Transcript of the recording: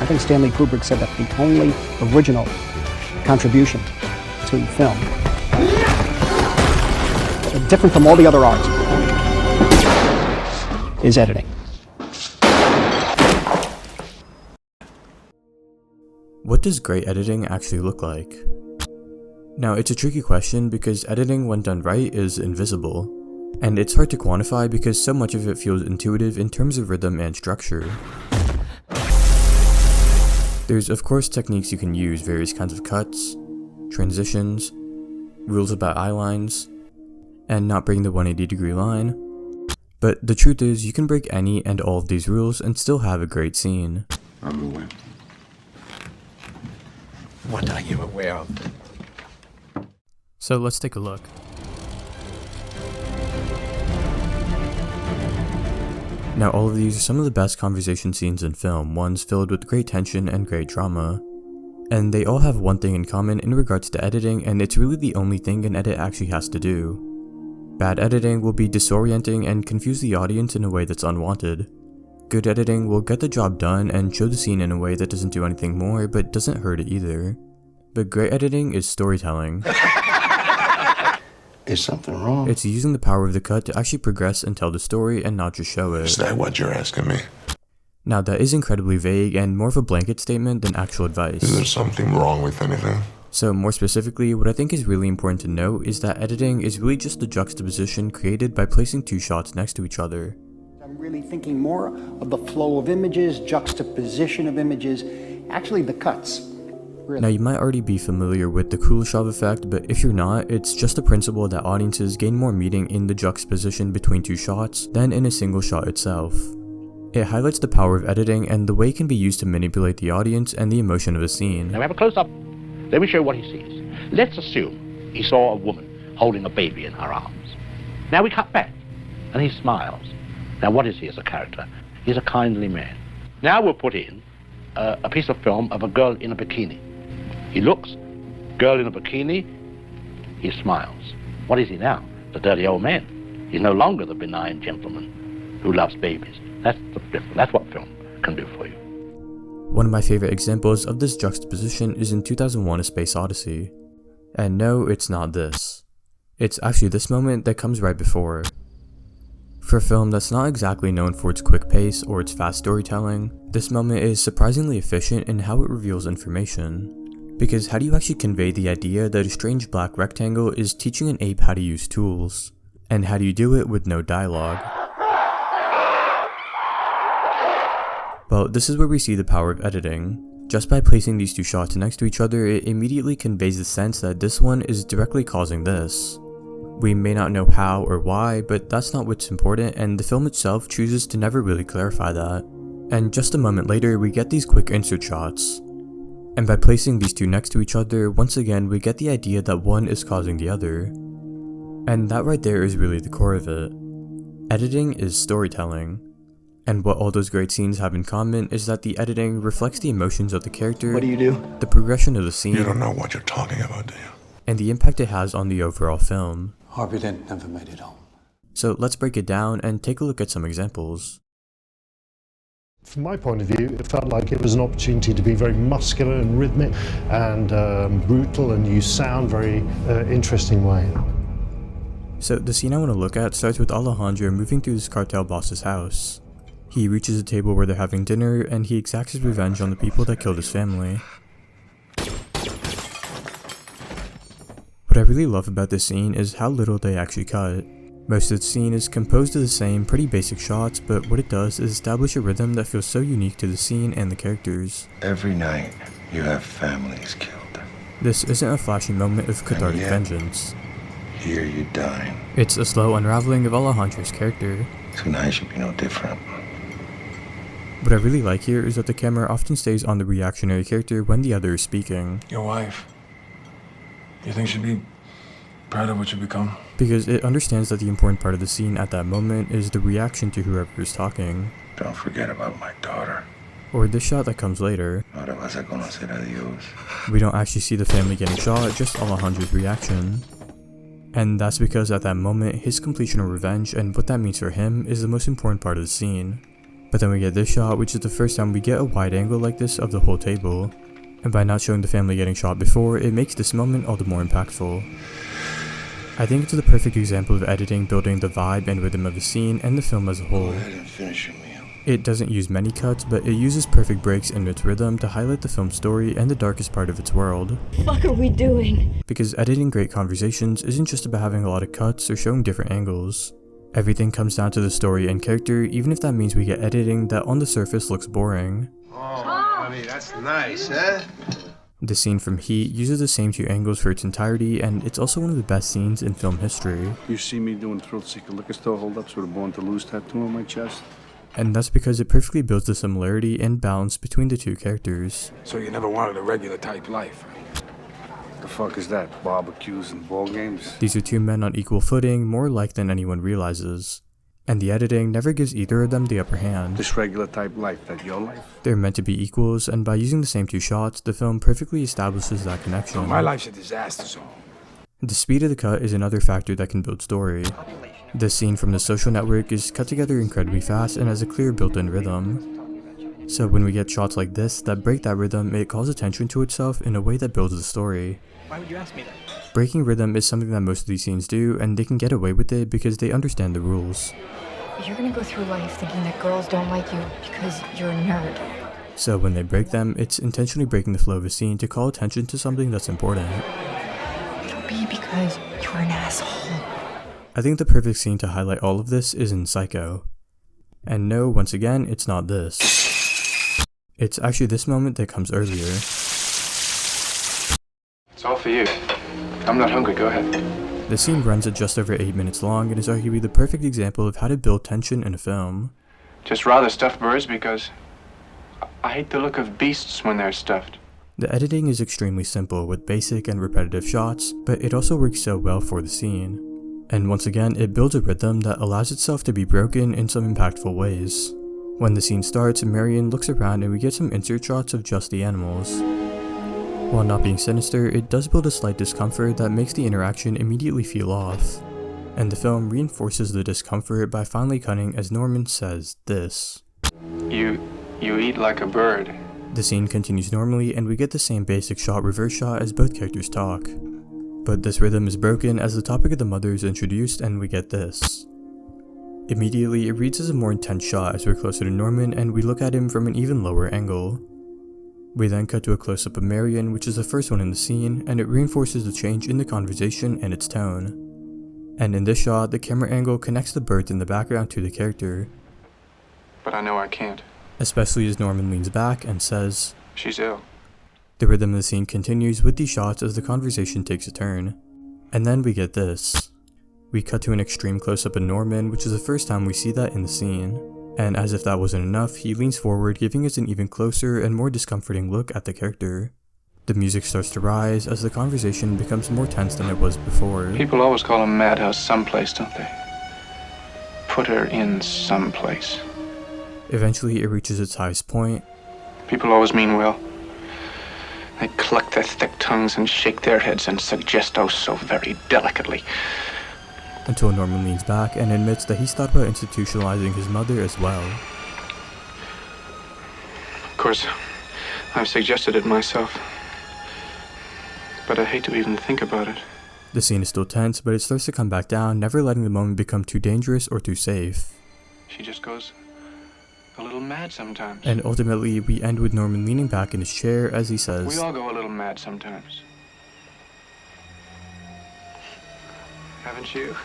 I think Stanley Kubrick said that the only original contribution to film, different from all the other arts, is editing. What does great editing actually look like? Now, it's a tricky question because editing, when done right, is invisible. And it's hard to quantify because so much of it feels intuitive in terms of rhythm and structure. There's of course techniques you can use, various kinds of cuts, transitions, rules about eye lines, and not breaking the 180-degree line. But the truth is, you can break any and all of these rules and still have a great scene. I'm aware. What are you aware of? So let's take a look. Now, all of these are some of the best conversation scenes in film, ones filled with great tension and great drama. And they all have one thing in common in regards to editing, and it's really the only thing an edit actually has to do. Bad editing will be disorienting and confuse the audience in a way that's unwanted. Good editing will get the job done and show the scene in a way that doesn't do anything more, but doesn't hurt it either. But great editing is storytelling. Is something wrong? It's using the power of the cut to actually progress and tell the story and not just show it. Is that what you're asking me? Now, that is incredibly vague and more of a blanket statement than actual advice. Is there something wrong with anything? So more specifically, what I think is really important to note is that editing is really just the juxtaposition created by placing two shots next to each other. I'm really thinking more of the flow of images, juxtaposition of images, actually the cuts. Really. Now, you might already be familiar with the Kuleshov effect, but if you're not, it's just the principle that audiences gain more meaning in the juxtaposition between two shots than in a single shot itself. It highlights the power of editing and the way it can be used to manipulate the audience and the emotion of a scene. Now we have a close-up. Let me show you what he sees. Let's assume he saw a woman holding a baby in her arms. Now we cut back, and he smiles. Now what is he as a character? He's a kindly man. Now we'll put in a piece of film of a girl in a bikini. He looks, girl in a bikini, he smiles. What is he now? The dirty old man. He's no longer the benign gentleman who loves babies. That's what film can do for you. One of my favorite examples of this juxtaposition is in 2001: A Space Odyssey. And no, it's not this. It's actually this moment that comes right before. For a film that's not exactly known for its quick pace or its fast storytelling, this moment is surprisingly efficient in how it reveals information. Because how do you actually convey the idea that a strange black rectangle is teaching an ape how to use tools? And how do you do it with no dialogue? Well, this is where we see the power of editing. Just by placing these two shots next to each other, it immediately conveys the sense that this one is directly causing this. We may not know how or why, but that's not what's important, and the film itself chooses to never really clarify that. And just a moment later, we get these quick insert shots. And by placing these two next to each other, once again we get the idea that one is causing the other. And that right there is really the core of it. Editing is storytelling. And what all those great scenes have in common is that the editing reflects the emotions of the character, What do you do? the progression of the scene, You don't know what you're talking about, do you? and the impact it has on the overall film. Harvey Dent never made it home. So let's break it down and take a look at some examples. From my point of view, it felt like it was an opportunity to be very muscular and rhythmic and brutal and use sound very interesting way. So the scene I want to look at starts with Alejandro moving through this cartel boss's house. He reaches a table where they're having dinner and he exacts his revenge on the people that killed his family. What I really love about this scene is how little they actually cut. Most of the scene is composed of the same pretty basic shots, but what it does is establish a rhythm that feels so unique to the scene and the characters. Every night, you have families killed. This isn't a flashy moment of cathartic yet- vengeance. Here you dine. It's a slow unraveling of Alejandro's character. Tonight should be no different. What I really like here is that the camera often stays on the reactionary character when the other is speaking, Your wife. You think she'd be proud of what you become? because it understands that the important part of the scene at that moment is the reaction to whoever is talking. Don't forget about my daughter. Or this shot that comes later. Ahora vas a conocer a Dios. We don't actually see the family getting shot, just Alejandro's reaction. And that's because at that moment, his completion of revenge and what that means for him is the most important part of the scene. But then we get this shot, which is the first time we get a wide angle like this of the whole table. And by not showing the family getting shot before, it makes this moment all the more impactful. I think it's the perfect example of editing building the vibe and rhythm of the scene and the film as a Go whole. ahead and finish your meal. It doesn't use many cuts, but it uses perfect breaks in its rhythm to highlight the film's story and the darkest part of its world. What are we doing? Because editing great conversations isn't just about having a lot of cuts or showing different angles. Everything comes down to the story and character, even if that means we get editing that on the surface looks boring. Oh, honey, that's nice, eh? The scene from Heat uses the same two angles for its entirety, and it's also one of the best scenes in film history. You see me doing thrill-seeker liquor store holdups with a Born to Lose tattoo on my chest? And that's because it perfectly builds the similarity and balance between the two characters. So you never wanted a regular type life? The fuck is that? Barbecues and ball games? These are two men on equal footing, more alike than anyone realizes. And the editing never gives either of them the upper hand. This regular type life, that your life? They're meant to be equals, and by using the same two shots, the film perfectly establishes that connection. My life's a disaster zone. The speed of the cut is another factor that can build story. The scene from the social network is cut together incredibly fast and has a clear built-in rhythm. So when we get shots like this that break that rhythm, it calls attention to itself in a way that builds the story. Why would you ask me that? Breaking rhythm is something that most of these scenes do, and they can get away with it because they understand the rules. You're gonna go through life thinking that girls don't like you because you're a nerd. So when they break them, it's intentionally breaking the flow of a scene to call attention to something that's important. It'll be because you're an asshole. I think the perfect scene to highlight all of this is in Psycho. And no, once again, it's not this. It's actually this moment that comes earlier. It's all for you. I'm not hungry, go ahead. The scene runs at just over 8 minutes long and is arguably the perfect example of how to build tension in a film. Just rather stuffed birds because I hate the look of beasts when they're stuffed. The editing is extremely simple with basic and repetitive shots, but it also works so well for the scene. And once again, it builds a rhythm that allows itself to be broken in some impactful ways. When the scene starts, Marion looks around and we get some insert shots of just the animals. While not being sinister, it does build a slight discomfort that makes the interaction immediately feel off. And the film reinforces the discomfort by finally cutting as Norman says this. You eat like a bird. The scene continues normally and we get the same basic shot reverse shot as both characters talk. But this rhythm is broken as the topic of the mother is introduced and we get this. Immediately, it reads as a more intense shot as we're closer to Norman and we look at him from an even lower angle. We then cut to a close-up of Marion, which is the first one in the scene, and it reinforces the change in the conversation and its tone. And in this shot, the camera angle connects the birds in the background to the character. But I know I can't. Especially as Norman leans back and says, She's ill. The rhythm of the scene continues with these shots as the conversation takes a turn. And then we get this. We cut to an extreme close-up of Norman, which is the first time we see that in the scene. And as if that wasn't enough, he leans forward, giving us an even closer and more discomforting look at the character. The music starts to rise as the conversation becomes more tense than it was before. People always call a madhouse someplace, don't they? Put her in someplace. Eventually, it reaches its highest point. People always mean well. They cluck their thick tongues and shake their heads and suggest oh so very delicately. Until Norman leans back and admits that he's thought about institutionalizing his mother as well. Of course, I've suggested it myself. But I hate to even think about it. The scene is still tense, but it starts to come back down, never letting the moment become too dangerous or too safe. She just goes a little mad sometimes. And ultimately, we end with Norman leaning back in his chair as he says, We all go a little mad sometimes. Haven't you?